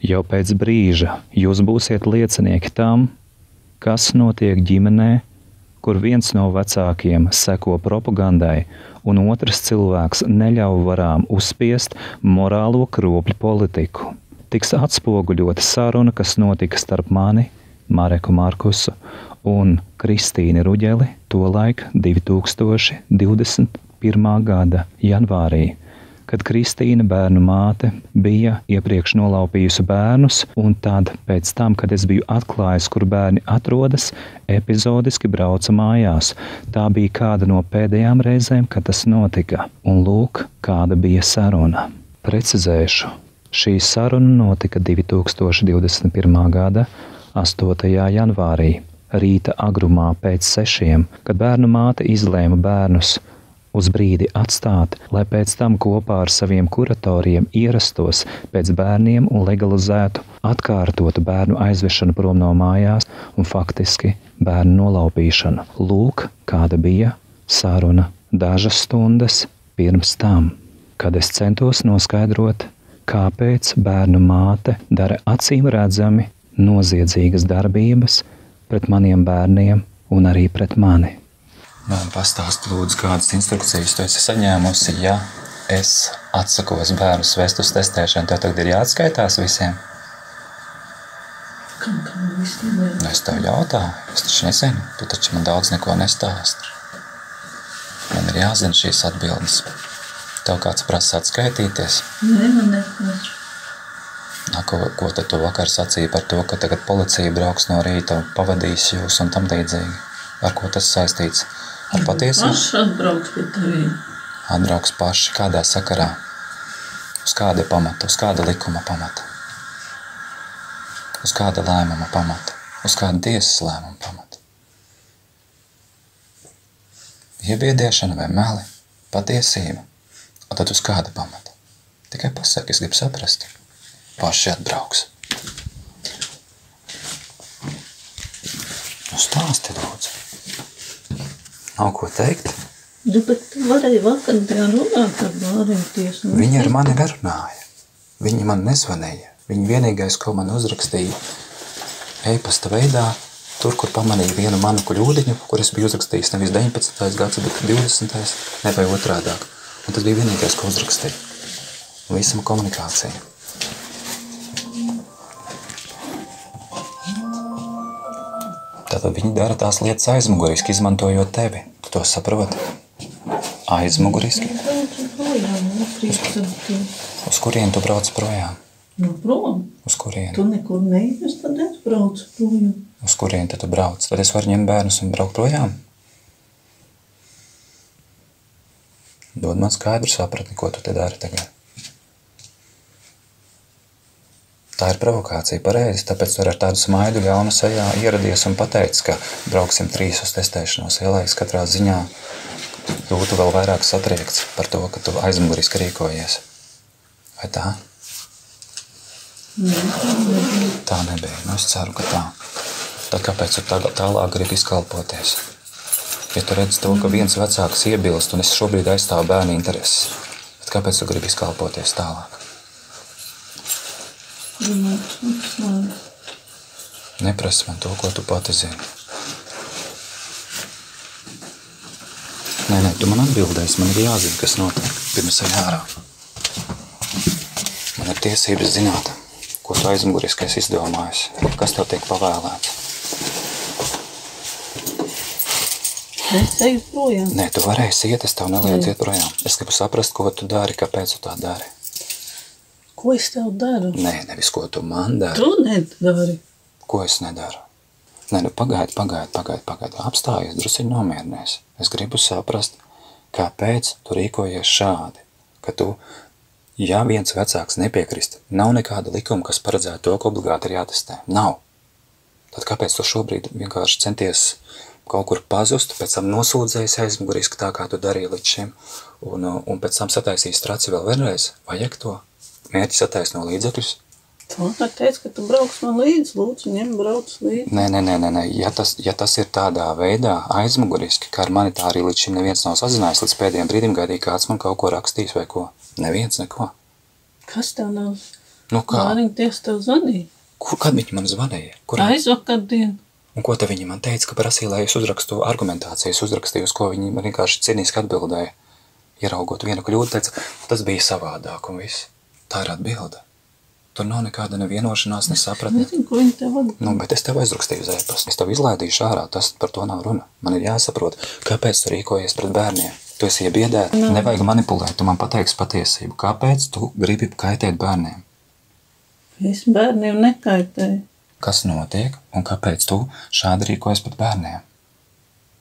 Jau pēc brīža jūs būsiet liecinieki tam, kas notiek ģimenē, kur viens no vecākiem seko propagandai, un otrs cilvēks neļauj varām uzspiest morālo kropļu politiku. Tiks atspoguļota saruna, kas notika starp mani, Mareku Markusu un Kristīni Ruģeli tolaik 2021. Gada janvārī, kad Kristīna, bērnu māte, bija iepriekš nolaupījusi bērnus, un tad, pēc tam, kad es biju atklājis, kur bērni atrodas, epizodiski brauca mājās. Tā bija kāda no pēdējām reizēm, kad tas notika, un lūk, kāda bija saruna. Precizēšu, šī saruna notika 2021. Gada 8. janvārī, rīta agrumā pēc 6, kad bērnu māte izlēma bērnus uz brīdi atstāt, lai pēc tam kopā ar saviem kuratoriem ierastos pēc bērniem un legalizētu atkārtotu bērnu aizvešanu prom no mājās un faktiski bērnu nolaupīšanu. Lūk, kāda bija saruna dažas stundas pirms tam, kad es centos noskaidrot, kāpēc bērnu māte dara acīm redzami noziedzīgas darbības pret maniem bērniem un arī pret mani. Man pastāst, lūdzu, kādas instrukcijas tu esi saņēmusi, ja es atsakos bērnus vest uz testēšanu, tev tagad ir jāatskaitās visiem? Kam visiem ir? Es tev jautāju, es taču nezinu, tu taču man daudz neko nestāsti. Man ir jāzina šīs atbildes. Tev kāds prasa atskaitīties? Nē, man neprasa. Ko tad tu vakar sacīji par to, ka tagad policija brauks no rīta un pavadīs jūs un tam līdzīgi? Ar ko tas saistīts? Ar patiesību? Paši atbrauks pie tevi. Atbrauks paši. Kādā sakarā? Uz kāda pamata? Uz kāda likuma pamata? Uz kāda lēmuma pamata? Uz kāda tiesas lēmuma pamata? Iebiedēšana vai meli? Patiesība? Un tad uz kāda pamata? Tikai pasaki, es gribu saprast. Paši atbrauks. Nu stāsti, lūdzu. Nav ko teikt? Bet tu varēji vakar runāt ar bāriem tiesu. Viņi ar mani nerunāja. Viņi man nezvanīja. Viņi vienīgais, ko man uzrakstīja e-pasta veidā, tur, kur pamanīja vienu manu kļūdiņu, kur es biju uzrakstījis nevis 19. gads, bet 20. ne vai otrādāk. Un tas bija vienīgais, ko uzrakstīja. Visam komunikācija. Tātad viņi dara tās lietas aizmuguriski, izmantojot tevi. Tu to saproti? Aizmuguriski? Uz kurien tu brauc projām? No prom? Uz kurien? Tu nekur neizves, tad es braucu projām. Uz kurien tad tu brauc? Tad es varu ņemt bērnus un braukt projām? Dod man skaidru sapratni, ko tu te dari tagad. Tā ir provokācija, pareizi, tāpēc tu ar tādu smaidu ļaunu sejā ieradies un pateici, ka brauksim 3 uz testēšanos, lai es katrā ziņā jūtu vēl vairāk satriekts par to, ka tu aizmuguriski rīkojies. Vai tā? Tā nebija. Nu, es ceru, ka tā. Tad kāpēc tu tālāk gribi izkalpoties? Ja tu redzi to, ka viens vecāks iebilst un es šobrīd aizstāvu bērnu intereses, tad kāpēc tu gribi izkalpoties tālāk? Neprasi man to, ko tu pati zini. Nē, tu man atbildēsi, man ir jāzina, kas notiek, pirms ej ārā. Man ir tiesības zināt, ko tu aizmuguriskais izdomājis, kas tev tiek pavēlēts. Es eju projām. Nē, tu varēsi iet, es tev neliedzu iet projām. Es gribu saprast, ko tu dari, kāpēc tu tā dari. Ko es tev daru? Nē, nevis ko tu man dari. Tu nedari. Ko es nedaru? Nē, nu pagaidi. Apstājies, drusiņ nomierinies. Es gribu saprast, kāpēc tu rīkojies šādi. Ka tu, ja viens vecāks nepiekrist, nav nekāda likuma, kas paredzētu to, ka obligāti ir jātestē. Nav. Tad kāpēc tu šobrīd vienkārši centies kaut kur pazust, pēc tam nosūdzējies aizmuguriski tā, kā tu darīji līdz šim, un pēc tam sataisīs traci vēl vienreiz? Vajag to? Mērķis attaisno līdzekļus? Tu teici, ka tu brauks man līdzi, lūdzu, ņem brauc līdzi. Nē. Ja tas ir tādā veidā aizmuguriski, kā ar mani tā arī līdz šim neviens nav sazinājis, līdz pēdējiem brīdim gaidīja kāds man kaut ko rakstīs vai ko. Neviens neko. Kas tev nav? Nu kā? Māriņa tiesa tev zvanīja. Kad viņi man zvanīja? Aizvakardien. Un ko te viņi man teica, ka prasīja, lai es uzrakstu argumentācijas, uzrakstīju, uz ko viņi man vienkārši cīnīski atbildēja. Ieraugot vienu kļūdu, teica, tas bija savādāk un viss. Tā ir atbilde. Tur nav nekāda nevienošanās, nesapratne. Nezinu, ko viņi tev atbildēja. Nu, bet es tev aizrakstīju uz e-pastu. Es tev izlaidīšu ārā, tas par to nav runa. Man ir jāsaprot, kāpēc tu rīkojies pret bērniem. Tu esi iebiedēta, nevajag manipulēt, tu man pateiksi patiesību. Kāpēc tu gribi kaitēt bērniem? Es bērniem nekaitēju. Kas notiek un kāpēc tu šādi rīkojies pret bērniem?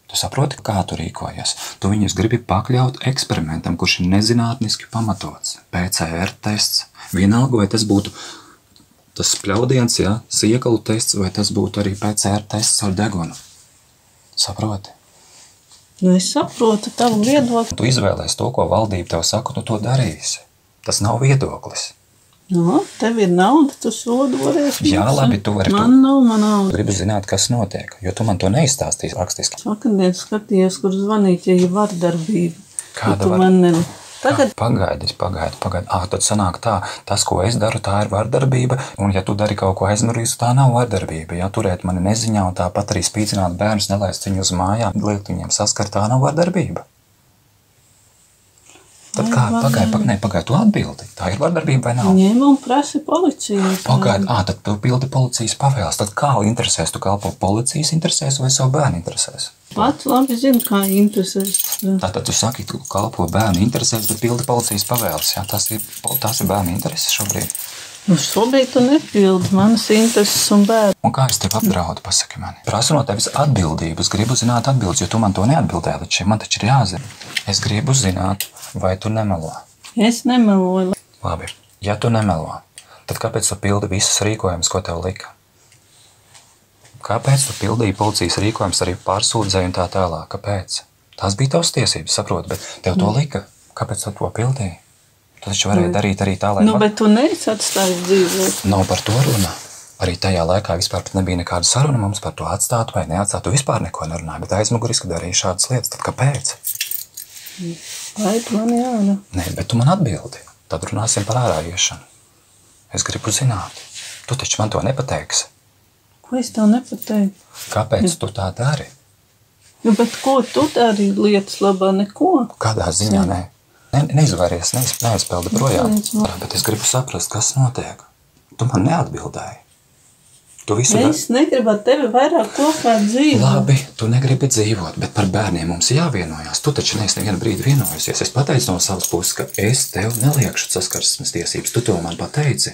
Tu saproti, kā tu rīkojies? Tu viņus gribi pakļaut eksperimentam, kurš ir nezinātniski pamatots. PCR tests. Vienalga, vai tas būtu tas spļaudiens, ja, siekalu tests, vai tas būtu arī PCR tests ar degunu. Saproti? Nu, es saprotu tavu viedokli. Tu izvēlēsi to, ko valdība tev saka, tu to darīsi. Tas nav viedoklis. No, tev ir nauda, tu sodu varēsi. Jā, labi, tu vari. Man nav nauda. Gribu zināt, kas notiek, jo tu man to neizstāstīsi rakstiski. Vakardien skatījos, kur zvanīt, ja ir vardarbība. Kāda vardarbība? Tagad Pagaidi. Tad sanāk tā, tas, ko es daru, tā ir vardarbība, un ja tu dari kaut ko aizmirīsu, tā nav vardarbība. Ja turēt mani neziņā un tāpat arī spīdzināt bērnus, nelaist viņu uz mājām, liekt viņiem saskart, tā nav vardarbība. Tad kā, pagaidi, tu atbildi. Tā ir vardarbība vai nav? ņem un prasi policiju. Pagaidi, tad tu pildi policijas pavēles. Tad kā interesēs, tu kalpo policijas interesēs vai savu bērnu interesēs? Pats labi zinu, kā interesēs. Tātad tu saki, tu kalpo bērnu interesēs, bet pildi policijas pavēles. Jā, tās ir bērnu intereses šobrīd. Nu, šobrīd tu nepildi manas intereses un bērnu. Un kā es tev apdraudu, pasaki mani? Prasu no tevis atbildības, gribu zināt atbildes, jo tu man to neatbildēji līdz šim, man taču ir jāzina. Es gribu zināt, vai tu nemelo. Es nemeloju. Labi, ja tu nemelo, tad kāpēc tu pildi visus rīkojumus, ko tev lika? Kāpēc tu pildīji policijas rīkojumus, arī pārsūdzēji un tā tālāk? Kāpēc? Tās bija tavas tiesības, saproti, bet tev to lika. Kāpēc tu to pildīji? Tu taču varēji darīt arī tā, lai... Nu, bet tu neesi atstājis dzīvot. Nav par to runa. Arī tajā laikā vispār nebija nekāda saruna mums par to atstātu vai neatstātu. Tu vispār neko nerunāji, bet aizmuguriski darīja šādas lietas. Tad kāpēc? Vai tu man jāna? Nē, bet tu man atbildi. Tad runāsim par ārā iešanu. Es gribu zināt. Tu taču man to nepateiksi. Ko es tev nepateiktu? Kāpēc tu tā dari? Nu, bet ko tu dari lietas labā? Neko. Kādā ziņā nē? Neizvairies, neizpeldi projām. Bet es gribu saprast, kas notiek. Tu man neatbildēji. Tu visu es negribu ar tevi vairāk kopā dzīvot. Labi, tu negribi dzīvot, bet par bērniem mums jāvienojās. Tu taču neesi nevienu brīdi vienojusies. Es pateicu no savas puses, ka es tev neliekšu saskarsmes tiesības. Tu to man pateici.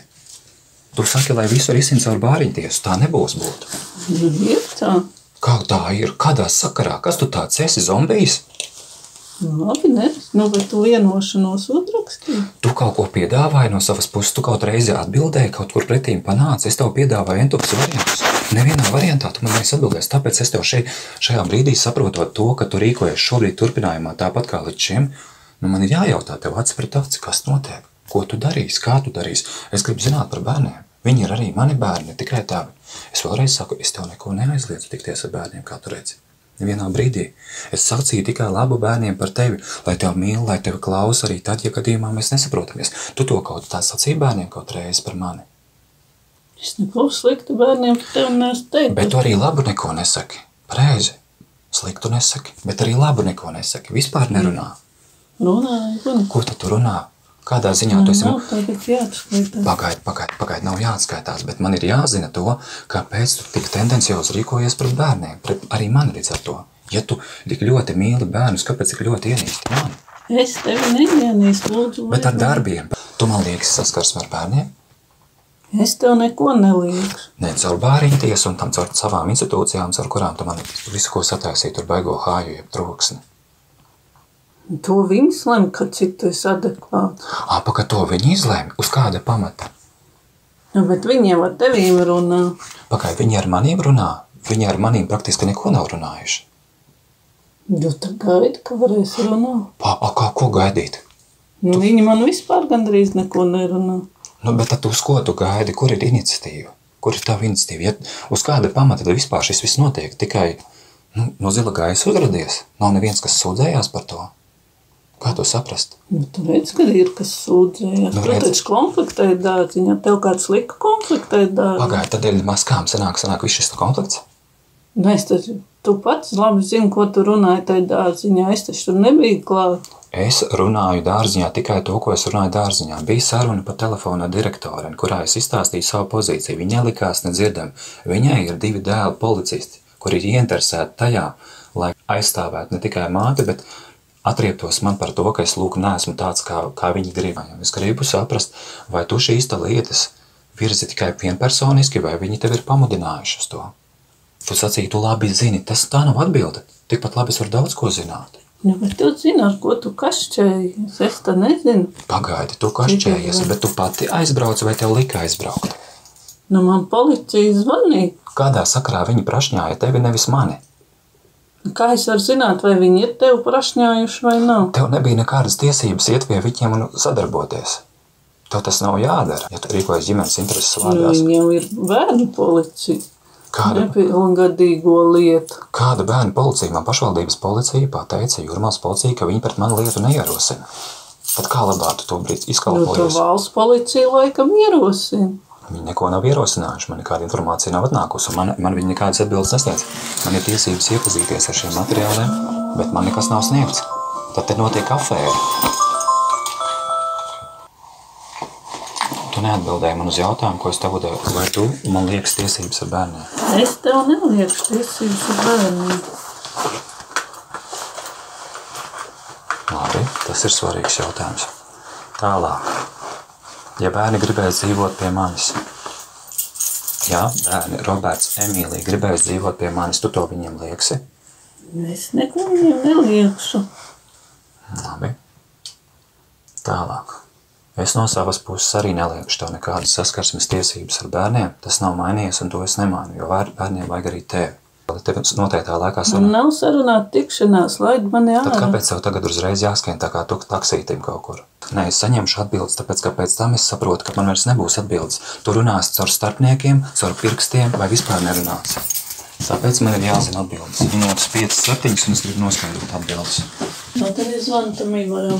Tu saki, lai visu risina caur bāriņtiesu. Tā nebūs būt. Nu, ir tā. Kā tā ir? Kādā sakarā? Kas tu tāds esi, zombijs? Nu, labi, ne. Nu, bet tu vienošanos uzrakstīji. Tu kaut ko piedāvāji no savas puses, tu kaut reizi atbildēji, kaut kur pretīm panāci. Es tev piedāvāju entus variantus. Nevienā variantā tu man neesi atbildējis. Tāpēc es tev šajā brīdī saprotot to, ka tu rīkojies šobrīd turpinājumā tāpat kā līdz šim, nu man ir jājautā tev aci pret aci, kas notiek. Ko tu darīsi, kā tu darīsi. Es gribu zināt par bērniem. Viņi ir arī mani bērni, tikai tavi. Es vēlreiz saku, es tev neko neaizliedzu tikties ar bērniem, kā tu redzi. Vienā brīdī es sacīju tikai labu bērniem par tevi, lai tevi mīl, lai tevi klausa arī tad, ja gadījumā mēs nesaprotamies. Tu to kaut tā sacīji bērniem kaut reizi par mani. Es neko sliktu bērniem par tevi neesmu teikt. Bet tu arī labu neko nesaki. Pareizi. Sliktu nesaki, bet arī labu neko nesaki. Vispār nerunā. Runāju. Ko tu runā? Kādā ziņā tu esi... Nav tagad jāatskaitās. Pagaid, nav jāatskaitās, bet man ir jāzina to, kāpēc tu tik tendenciozi rīkojies pret bērniem, arī mani līdz ar to. Ja tu tik ļoti mīli bērnus, kāpēc tik ļoti ienīsti mani? Es tevi neienīstu, lūdzu. Bet ar darbiem. Tu man liekas saskarsmi ar bērniem? Es tev neko nelieku. Ne, caur bāriņtiesu un tam caur savām institūcijām, caur kurām tu man visu, ko sataisīji, tur baigo hāju, jeb troksni. To viņi izlēma, ka cik tu esi adekvāts. Ka to viņi izlēma? Uz kāda pamata? Nu, bet viņi jau ar tevīm runā. Viņi ar manīm runā? Viņi ar manīm praktiski neko nav runājuši. Tu tā gaidi, ka varēsi runāt. Ko gaidīt? Nu, viņi man vispār gandrīz neko nerunā. Nu, bet tad uz ko tu gaidi? Kur ir iniciatīva? Kur ir tava iniciatīva? Uz kāda pamata tad vispār šis viss notiek? Tikai no zila gaisa uzradies? Nav neviens, kas sūdzējās par to? Kā to saprast? Nu, tu redz, ka ir kas sūdzējās. Nu, Tu redz. taču konfliktēji dārziņā. Tev kāds lika konfliktēt dārziņā. Pagāja, tad ir maskām sanāk viss šis konflikts? Nu, tu pats labi zini, ko tu runāji tajā dārziņā. Es taču tur nebiju klāt. Es runāju dārziņā tikai to, ko es runāju dārziņā. Bija saruna pa telefonu ar direktoriem, kurā es izstāstīju savu pozīciju. Viņa likās nedzirdami. Viņai ir 2 dēli policisti, kuri ir ieinteresēti tajā, lai aizstāvētu ne tikai māti, bet atrieptos man par to, ka es lūk neesmu tāds, kā viņi grib. Es gribu saprast, vai tu šīs lietas virzi tikai vienpersoniski, vai viņi tev ir pamudinājuši uz to. Tu sacīji, tu labi zini, tas tā nav atbilde. Tikpat labi es varu daudz ko zināt. Nu, bet tu zini, ar ko tu kašķējies. Es tā nezinu. Pagaidi, tu kašķējies, bet tu pati aizbrauci vai tev lika aizbraukt? Nu, man policija zvanīja. Kādā sakarā viņi prašņāja tevi, nevis mani? Kā es varu zināt, vai viņi ir tevi prašņājuši vai nav? Tev nebija nekādas tiesības iet pie viņiem un sadarboties. Tev tas nav jādara, ja tu rīkojies ģimenes intereses Nu, vārdās. viņi jau ir bērnu policija. Kāda Nepilngadīgo lietu. bērnu policija? Man pašvaldības policija pateica, Jūrmālas policija, ka viņi pret mani lietu neierosina. Tad kā labāk tu to brīdi Nu, to izkalpojies? valsts policija laikam ierosina. Viņi neko nav ierosinājuši, man nekāda informācija nav atnākusi, un man viņi nekādas atbildes nesniedz. Man ir tiesības iepazīties ar šiem materiāliem, bet man nekas nav sniegts. Tad te notiek afēra. Tu neatbildēji man uz jautājumu, ko es tev devu. Vai tu man liekas tiesības ar bērniem? Es tev nelieku tiesības ar bērniem. Labi, tas ir svarīgs jautājums. Tālāk. Ja bērni gribēs dzīvot pie manis, bērni, Roberts, Emīlija, gribēs dzīvot pie manis, tu to viņiem lieksi? Es neko viņiem neliekšu. Labi. Tālāk. Es no savas puses arī neliekšu tev nekādas saskarsmes tiesības ar bērniem. Tas nav mainījies, un to es nemainu, jo bērniem vajag arī tevi. Tev noteiktā laikā Man sarunā. nav sarunāt tikšanās, laid mani Tad ārā. kāpēc tev tagad uzreiz jāskrien tā kā tu taksītim kaut kur? Nē, es saņemšu atbildes, tāpēc, ka pēc tam es saprotu, ka man vairs nebūs atbildes. Tu runāsi caur starpniekiem, caur pirkstiem vai vispār nerunāsi. Tāpēc man ir jāzina atbildes. Minūtes 5-7, un es gribu noskaidrot atbildes. Nu, tad es zvanu tam Ivaram.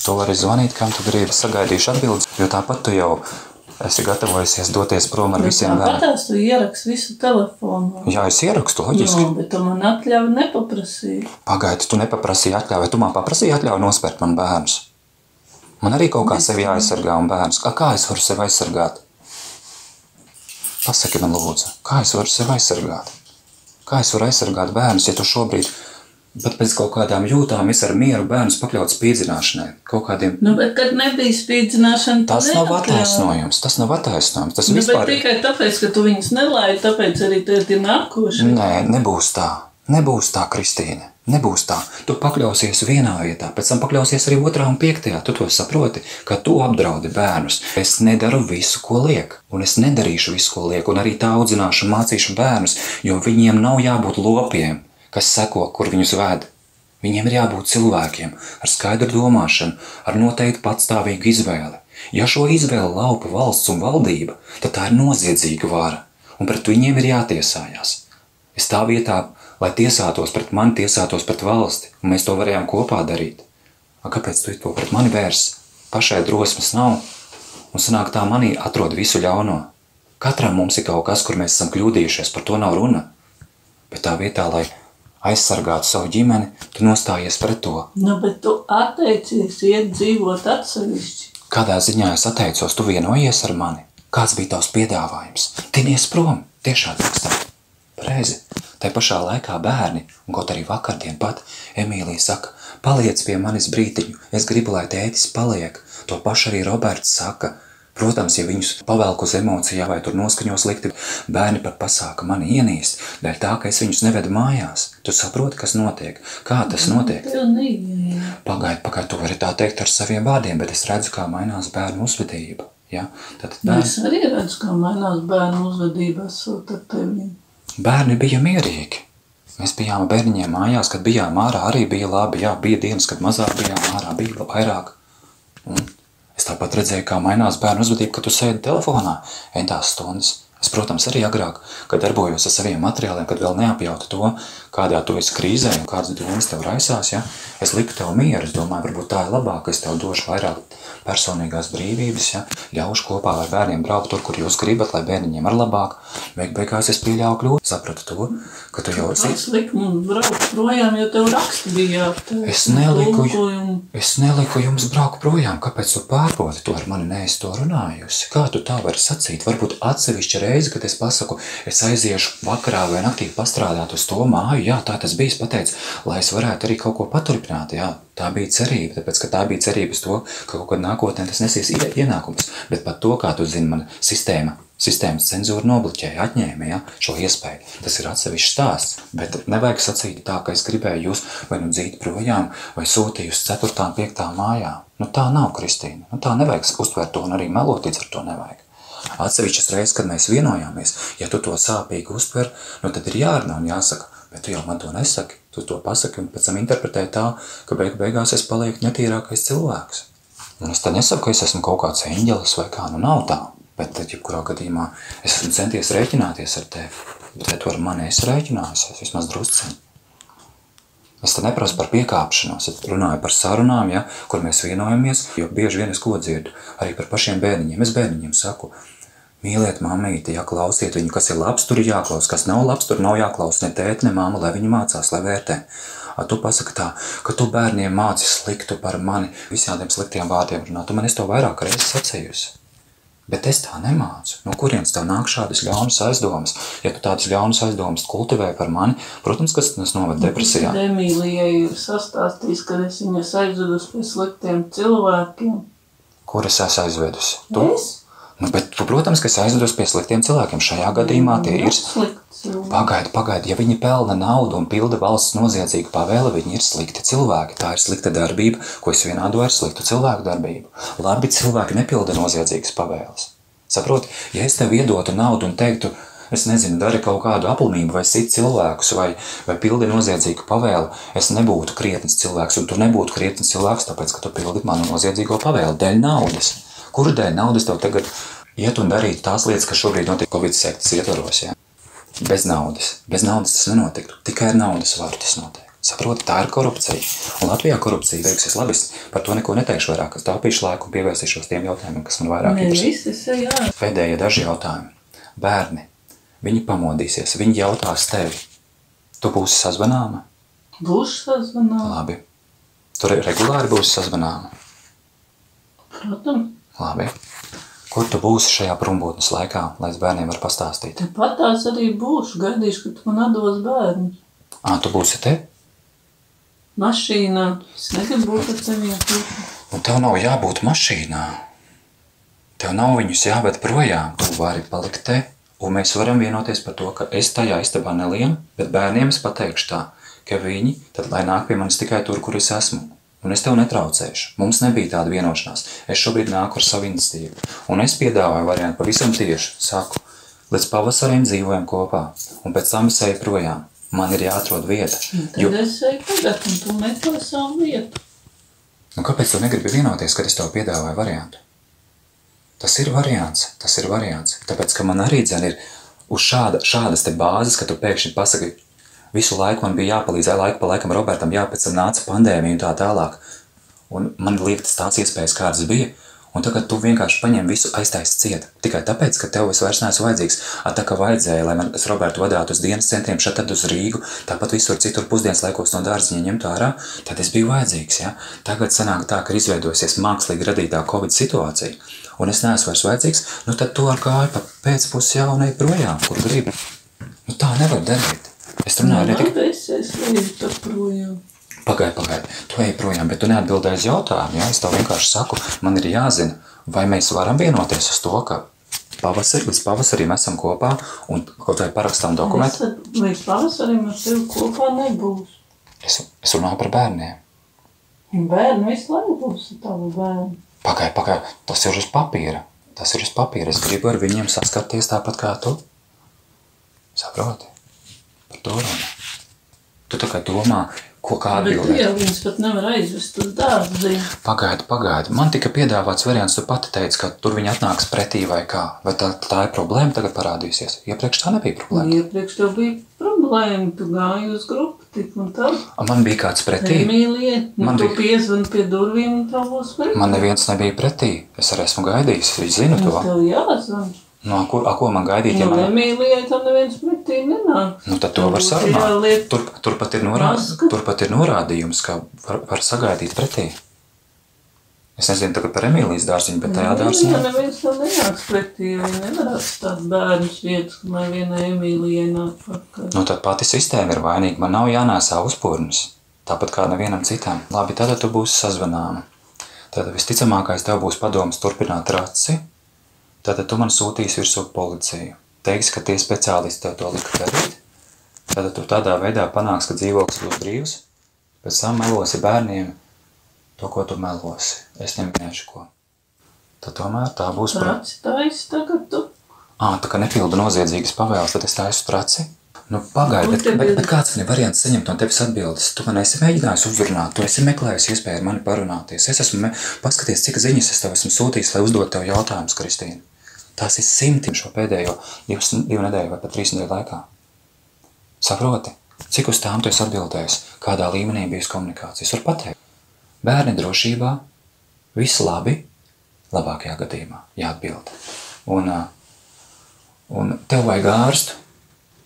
Tu vari zvanīt, kam tu gribi. Sagaidīšu atbildes, jo tāpat tu jau esi gatavojusies doties prom ar visiem bērniem. Tāpatās tu ieraksti visu telefonu. Jā, es ierakstu, loģiski. Jā, bet tu man atļauju nepaprasīji. Pagaidi, tu nepaprasīji atļauju, vai tu man paprasīji atļauju nospērt man bērnus? Man arī kaut kā sevi jāaizsargā un bērnus. Kā es varu sevi aizsargāt? Pasaki man lūdzu, kā es varu sevi aizsargāt? Kā es varu aizsargāt bērnus, ja tu šobrīd, pat pēc kaut kādām jūtām, es ar mieru bērnus pakļaut spīdzināšanai? Kaut kādiem... Nu, bet kad nebija spīdzināšana, Tas nav attaisnojums, tas nav attaisnojums. Tas Nu, vispār... bet tikai tāpēc, ka tu viņus nelaidi, tāpēc arī tev ir nākoši. Nē, nebūs tā. Nebūs tā, Kristīne. Nebūs tā. Tu pakļausies vienā vietā, pēc tam pakļausies arī 2. un 5. Tu to saproti, ka tu apdraudi bērnus. Es nedaru visu, ko liek, un es nedarīšu visu, ko liek, un arī tā audzināšu un mācīšu bērnus, jo viņiem nav jābūt lopiem, kas seko, kur viņus ved. Viņiem ir jābūt cilvēkiem ar skaidru domāšanu, ar noteikti patstāvīgu izvēli. Ja šo izvēli laupa valsts un valdība, tad tā ir noziedzīga vara, un pret viņiem ir jātiesājās. Es tā vietā, lai tiesātos pret mani, tiesātos pret valsti, un mēs to varējām kopā darīt. Kāpēc tu to pret mani vērs? Pašai drosmes nav, un sanāk tā manī atrod visu ļauno. Katram mums ir kaut kas, kur mēs esam kļūdījušies, par to nav runa. Bet tā vietā, lai aizsargātu savu ģimeni, tu nostājies pret to. Nu, bet tu atteicies iet dzīvot atsevišķi. Kādā ziņā es atteicos, tu vienojies ar mani? Kāds bija tavs piedāvājums? Tinies prom, tiešā tekstā. Pareizi. Tai pašā laikā bērni, un kaut arī vakardien pat, Emīlija saka, paliec pie manis brītiņu, es gribu, lai tētis paliek. To pašu arī Roberts saka. Protams, ja viņus pavelk uz emocijā vai tur noskaņo slikti, bērni pat pasāka mani ienīst, dēļ tā, ka es viņus nevedu mājās. Tu saproti, kas notiek? Kā tas notiek? Tev neiet. Pagaid, tu vari tā teikt ar saviem vārdiem, bet es redzu, kā mainās bērnu uzvedība. Ja? Tad bērni... Es arī redzu, kā mainās bērnu uzvedība esot ar tevi. Bērni bija mierīgi. Mēs bijām bērniņiem mājās, kad bijām ārā, arī bija labi. Jā, bija dienas, kad mazāk bijām ārā, bija vairāk. Un es tāpat redzēju, kā mainās bērnu uzvedība, kad tu sēdi telefonā entās stundas. Es, protams, arī agrāk, kad darbojos ar saviem materiāliem, kad vēl neapjautu to, kādā tu esi krīzē un kādas domas tev raisās, ja? Es liku tev mieru, es domāju, varbūt tā ir labāk, es tev došu vairāk personīgās brīvības, ja? Ļaušu kopā ar bērniem braukt tur, kur jūs gribat, lai bērniņiem ar labāk. Beigās es pieļauju kļūdu, sapratu to, ka tu jau esi... Es liku mums braukt projām, jo tev raksti bija Es neliku jums braukt projām, kāpēc tu pārbodi to ar mani neesi to runājusi? Kā tu tā vari sacīt? Varbūt atsevišķa reize, kad es pasaku, es aiziešu vakarā vai naktī pastrādāt uz to māju, jā, tā tas bija, es pateicu, lai es varētu arī kaut ko paturpināt, jā, tā bija cerība, tāpēc, ka tā bija cerība uz to, ka kaut kad nākotnē tas nesīs ienākums, bet pat to, kā tu zini, man sistēmas cenzūra nobloķēja, atņēma, ja, šo iespēju. Tas ir atsevišķs stāsts, bet nevajag sacīt tā, ka es gribēju jūs vai nu dzīt projām, vai sūtīju uz 4. un 5. mājā. Nu tā nav, Kristīna, nu tā nevajag uztvērt to un arī melot līdz ar to nevajag. Atsevišķas reizes, kad mēs vienojāmies, ja tu to sāpīgi uztver, nu tad ir jārunā un jāsaka, bet tu jau man to nesaki, tu to pasaki un pēc tam interpretē tā, ka beigās es palieku netīrākais cilvēks. Un es te nesaku, ka es esmu kaut kāds eņģelis vai kā, nu nav tā, bet jebkurā gadījumā es esmu centies rēķināties ar tevi, bet tu ar mani esi rēķinājusies, vismaz drusciņi. Es te neprasu par piekāpšanos, es runāju par sarunām, ja, kur mēs vienojamies, jo bieži vien es ko dzirdu, arī par pašiem bērniņiem. Es bērniņiem saku, mīliet mammīti, ja klausiet viņu, kas ir labs, tur ir jāklaus, kas nav labs, tur nav jāklaus ne tēti, ne mamma, lai viņi mācās, lai vērtē. Tu pasaki tā, ka tu bērniem māci sliktu par mani, visādiem sliktiem vārdiem runāt, tu man es to vairāk reizes sacījusi. Bet es tā nemācu. No kurienes tev nāk šādas ļaunas aizdomas? Ja tu tādas ļaunas aizdomas kultivē par mani, protams, kas tas noved depresijā. Emīlijai ir sastāstījis, ka es viņas aizvedusi pie sliktiem cilvēkiem. Kur es esmu aizvedusi? Es? Nu, bet, protams, ka es aizvedos pie sliktiem cilvēkiem. Šajā gadījumā tie ir... Pagaidi, ja viņi pelna naudu un pilda valsts noziedzīgu pavēli, viņi ir slikti cilvēki. Tā ir slikta darbība, ko es vienādoju ar sliktu cilvēku darbību. Labi cilvēki nepilda noziedzīgas pavēles. Saproti, ja es tev iedotu naudu un teiktu, es nezinu, dari kaut kādu aplamību vai sit cilvēkus vai pildi noziedzīgu pavēli, es nebūtu krietnes cilvēks un tu nebūtu krietnes cilvēks, tāpēc, ka tu pildi manu noziedzīgo pavēli dēļ naudas. Kuru dēļ naudas tev tagad iet un darīt tās lietas, kas šobrīd notiek Covid sektas ietvaros, ja? Bez naudas. Bez naudas tas nenotiktu. Tikai ar naudas varu tas notiek. Saproti, tā ir korupcija. Un Latvijā korupcija beigsies labi. Es par to neko neteikšu vairāk. Es taupīšu laiku un pievērsīšos tiem jautājumiem, kas man vairāk ir. Pēdējie daži jautājumi. Bērni, viņi pamodīsies, viņi jautās tevi. Tu būsi sazvanāma? Būšu sazvanāma. Labi. Tu regulāri būsi sazvanāma? Protams. Labi. Kur tu būsi šajā prombūtnes laikā, lai es bērniem var pastāstīt? Tepat tās arī būšu, gaidīšu, ka tu man atdos bērnus. Tu būsi te? Mašīnā. Es negribu būt ar tevi kopā. Un tev nav jābūt mašīnā. Tev nav viņus jāved projām. Tu vari palikt te, un mēs varam vienoties par to, ka es tajā istabā nelienu, bet bērniem es pateikšu tā, ka viņi tad lai nāk pie manis tikai tur, kur es esmu. Un es tev netraucēšu. Mums nebija tāda vienošanās. Es šobrīd nāku ar savu iniciatīvu. Un es piedāvāju variantu pavisam tieši. Saku, līdz pavasarim dzīvojam kopā. Un pēc tam es eju projām. Man ir jāatrod vieta. Tad es eju tagad, un tu meklē savu vietu. Nu, kāpēc tu negribi vienoties, kad es tev piedāvāju variantu? Tas ir variants. Tāpēc, ka man arī dzen ir uz šādas te bāzes, ka tu pēkšņi pasaki, visu laiku man bija jāpalīdz, laiku pa laikam Robertam pēc tam nāca pandēmija un tā tālāk. Un man liektas tās iespējas, kādas bija. Un tagad tu vienkārši paņem visu aiztaisi ciet. Tikai tāpēc, ka tev es vairs neesmu vajadzīgs. Tā kā vajadzēja, lai man es Robertu vadātu uz dienas centriem, šeit tad uz Rīgu, tāpat visur citur pusdienas laikos no dārziņa ņemtu ārā, tad es biju vajadzīgs. Ja? Tagad sanāk tā, ka ir izveidojusies mākslīgi radītā Covid situācija. Un es neesmu vairs vajadzīgs, nu tad tu ar kāju pa pēcpusi jaunai projām, kur gribi. Nu tā nevar darīt. Es runāju ne tikai... Es eju tā projām. Pagaidi, tu ej projām, bet tu neatbildēji uz jautājumu, ja? Es tev vienkārši saku, man ir jāzina, vai mēs varam vienoties uz to, ka līdz pavasarim esam kopā un kaut vai parakstām dokumentu. Līdz pavasarim ar tevi kopā nebūs. Es runāju par bērniem. Bērni visu laiku būs ar tavu bērnu. Pagaidi, tas ir uz papīra. Es gribu ar viņiem saskarties tāpat kā tu. Saproti? Par to runā. Tu tā kā domā, kā Bet atbildēt? jau viņas pat nevar aizvest uz dārziņu. Pagaidi. Man tika piedāvāts variants, tu pati teici, ka tur viņi atnāks pretī vai kā. Vai tā ir problēma tagad parādījusies? Iepriekš tā nebija problēma. Iepriekš tev bija problēma, tu gāji uz grupu tik un tā. Man bija kāds pretī. Emīlija, Man tu bija- piezvani pie durvīm un tev būs pretī. Man neviens nebija pretī. Es arī esmu gaidījis, viņš zina to. Tev jāzvan. No, ko man gaidīt, ja No man... Emīlijai tam neviens pretī nenāk. Nu, tad to var Tev sarunāt. jāliek Turpat ir, maska. turpat ir norādījums, ka var sagaidīt pretī. Es nezinu tagad par Emīlijas dārziņu, bet tajā dārziņā... Ja neviens tam nenāks pretī, jo viņi nevar atstāt bērnus vietas, lai vienai Emīlijai nāk pakaļ. Nu, tad pati sistēma ir vainīga. Man nav jānēsā uzpūrnis. Tāpat kā nevienam citam. Labi, tad tu būsi sazvanāma. Tad visticamākais tev būs padoms turpināt raci. Tad tu man sūtīsi virsū policiju. Teiksi, ka tie speciālisti tev to lika darīt. Tad tu tādā veidā panāks, ka dzīvoklis būs brīvs. Pēc tam melosi bērniem to, ko tu melosi. Es neminēšu ko. Tad tomēr tā būs... Traci taisi tagad tu. Tā kā nepildu noziedzīgas pavēles, tad es taisu traci. Nu, pagaidi, bet kāds ir variants saņemt no tevis atbildes? Tu man esi mēģinājis uzrunāt, tu esi meklējis iespēju ar mani parunāties. Es esmu paskaties, cik ziņas es tev esmu sūtījis, lai uzdot tev jautājumus, Kristīna. Tās ir 100 šo pēdējo 2 nedēļu vai pat 3 nedēļu laikā. Saproti, cik uz tām tu esi atbildējis, kādā līmenī bijusi komunikācija? Es varu pateikt. Bērni drošībā, viss labi, labākajā gadījumā jāatbild. Un tev vajag ārstu.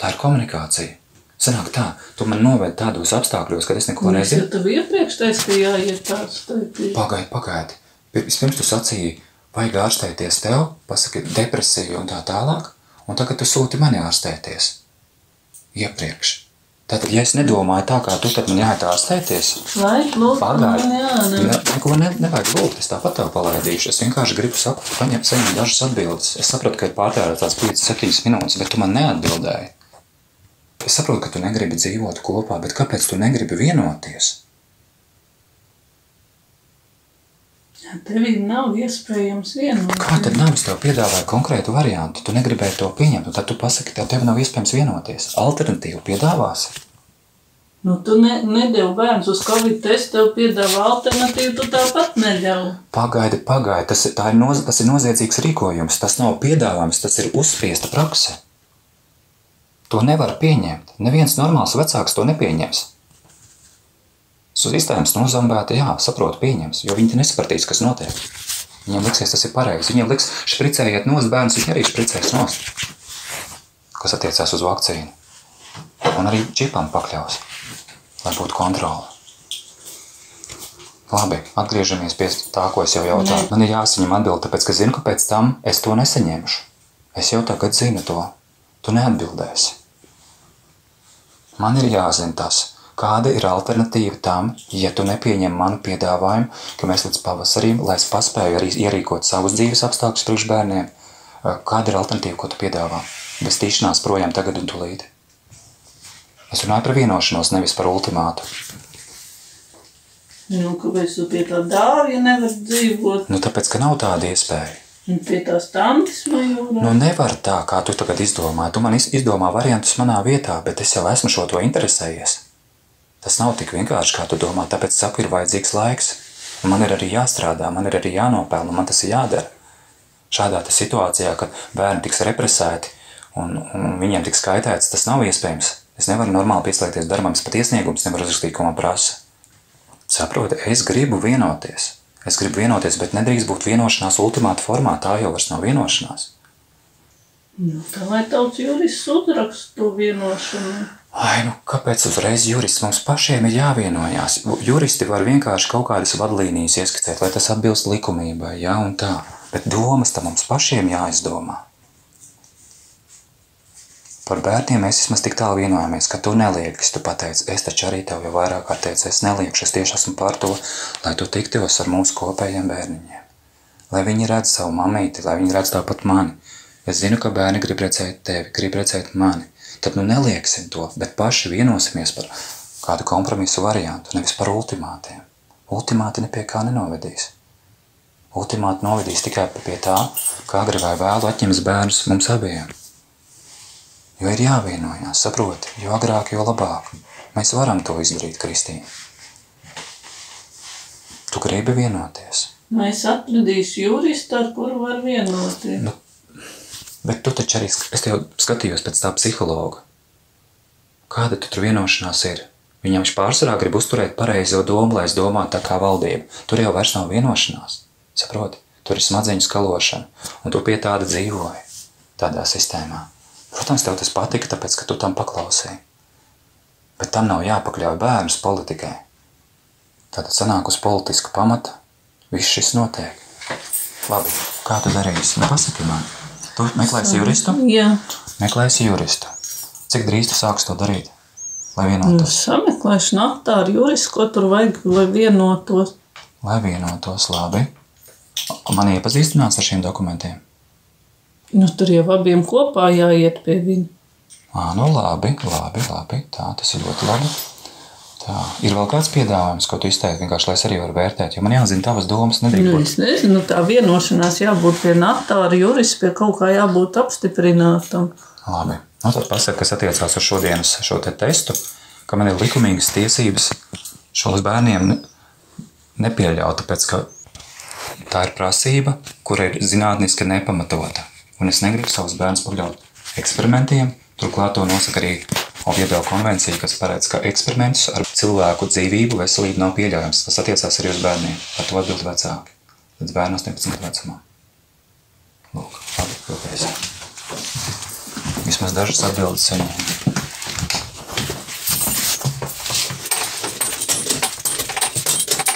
Tā ir komunikācija. Sanāk tā, tu man noved tādos apstākļos, kad es neko nezinu. Ja tev iepriekš teici, ka jāiet tāds taitīt. Pagaidi. Vispirms tu sacīji, vajag ārstēties tev, pasaki depresiju un tā tālāk, un tagad tu sūti mani ārstēties. Iepriekš. Tātad, ja es nedomāju tā, kā tu, tad man jāiet ārstēties. Lai, lūk, man Neko nevajag lūgt, es tāpat tev palaidīšu. Es vienkārši gribu saņemt dažas atbildes. Es sapratu, ka ir pārtērētās 5-7 minūtes, bet tu man neatbildēji. Es saprotu, ka tu negribi dzīvot kopā, bet kāpēc tu negribi vienoties? Tevī nav iespējams vienoties. Kā tad nav? Es tev piedāvāju konkrētu variantu. Tu negribēji to pieņemt, un tad tu pasaki, tev nav iespējams vienoties. Alternatīvu piedāvāsi. Nu, tu nedevi bērns uz Covid testu, tev piedāvā alternatīvu, tu tāpat neļauj. Pagaidi. Tas ir noziedzīgs rīkojums. Tas nav piedāvājums, tas ir uzspiesta prakse. To nevar pieņemt. Neviens normāls vecāks to nepieņems. Sistēmas nozambēta, jā, saprotu, pieņems, jo viņi te nesapratīs, kas notiek. Viņiem liksies, tas ir pareizi. Viņiem liks špricējiet nost, bērns viņi arī špricēs nost, kas attiecās uz vakcīnu. Un arī čipam pakļaus, lai būtu kontrole. Labi, atgriežamies pie tā, ko es jau jautāju. Man ir jāsaņem atbildi, tāpēc, ka zinu, ka pēc tam es to nesaņemšu. Es jau tagad zinu to. Tu neatbildēsi. Man ir jāzina tas, kāda ir alternatīva tam, ja tu nepieņem manu piedāvājumu, ka mēs līdz pavasarim, lai es paspēju arī ierīkot savus dzīves apstākļus priekš bērniem, kāda ir alternatīva, ko tu piedāvā? Bez tīšanās projām tagad un tūlīt. Es runāju par vienošanos, nevis par ultimātu. Nu, kāpēc tu pie tā dāvja nevar dzīvot? Nu, tāpēc, ka nav tāda iespēja. Un pie tās tantes majūrā? Nu, nevar tā, kā tu tagad izdomāji. Tu man izdomā variantus manā vietā, bet es jau esmu šo to interesējies. Tas nav tik vienkārši, kā tu domā, tāpēc saku, ir vajadzīgs laiks. Un man ir arī jāstrādā, man ir arī jānopelna, man tas ir jādara. Šādā situācijā, kad bērni tiks represēti un viņiem tiks kaitēts, tas nav iespējams. Es nevaru normāli pieslēgties darbam, es pat iesniegums nevaru uzrakstīt, ko man prasa. Saproti, es gribu vienoties. Es gribu vienoties, bet nedrīkst būt vienošanās ultimāta formā, tā jau vairs nav vienošanās. Nu, tā lai tauts jurists uzrakst to vienošanu. Kāpēc uzreiz jurists? Mums pašiem ir jāvienojās. Juristi var vienkārši kaut kādas vadlīnijas ieskicēt, lai tas atbilst likumībai, jā un tā. Bet domas tam mums pašiem jāizdomā. Par bērniem mēs vismaz tik tālu vienojāmies, ka tu neliekis, tu pateici, es taču arī tev jau vairāk kārt teicu, es neliekšu, es tieši esmu par to, lai tu tiktos ar mūsu kopējiem bērniņiem. Lai viņi redz savu mamīti, lai viņi redz tāpat mani. Es zinu, ka bērni grib redzēt tevi, grib redzēt mani. Tad nu nelieksim to, bet paši vienosimies par kādu kompromisu variantu, nevis par ultimātiem. Ultimāti nepie kā nenovedīs. Ultimāti novedīs tikai pie tā, kā agri vai vēlu atņems bērnus mums abiem. Jo ir jāvienojās, saproti, jo agrāk, jo labāk. Mēs varam to izdarīt, Kristīna. Tu gribi vienoties. Es atradīšu juristu, ar kuru var vienoties. Nu, bet tu taču arī, es tev skatījos pēc tā psihologa. Kāda tu tur vienošanās ir? Viņam viņš pārsvarā grib uzturēt pareizo domu, lai es domātu tā kā valdība. Tur jau vairs nav vienošanās. Saproti? Tur ir smadzeņu skalošana. Un tu pie tāda dzīvoji. Tādā sistēmā. Protams, tev tas patika, tāpēc, ka tu tam paklausīji. Bet tam nav jāpakļauj bērnus politikai. Tātad sanāk uz politisku pamata. Viss šis notiek. Labi, kā tu darīsi? Nu, pasaki man. Tu meklēsi juristu? Jā. Meklēsi juristu. Cik drīz tu sāks to darīt? Lai vienotos? Sameklēšu naktā ar juristu, ko tur vajag, lai vienotos. Lai vienotos, labi. Man iepazīstinās ar šiem dokumentiem? Nu, tur jau abiem kopā jāiet pie viņa. Nu labi. Tā, tas ir ļoti labi. Tā, ir vēl kāds piedāvājums, ko tu izteikti, vienkārši, lai es arī varu vērtēt, jo man jāzina tavas domas, nedrīkst būt. Es nezinu, tā vienošanās jābūt pie natāra juristu, pie kaut kā jābūt apstiprinātam. Labi. Nu, tad pasaka, kas attiecās uz šodienas šo te testu, ka man ir likumīgas tiesības šos bērniem nepieļaut, tāpēc, ka tā ir prasība, kura ir zinātniski nepamatota. Un es negribu savus bērnus pakļaut eksperimentiem. Turklāt to nosaka arī Oviedo konvencija, kas paredz, ka eksperimentus ar cilvēku dzīvību, veselību nav pieļaujams. Tas attiecās arī uz bērniem. Par to atbild vecāki. Līdz bērnu 18 vecumā. Lūk, labi, pilpēsim. Vismaz dažas atbildes saņēma.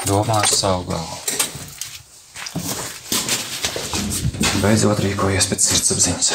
Domā ar savu galvu. Beidzot rīkojies pēc sirdsapziņas.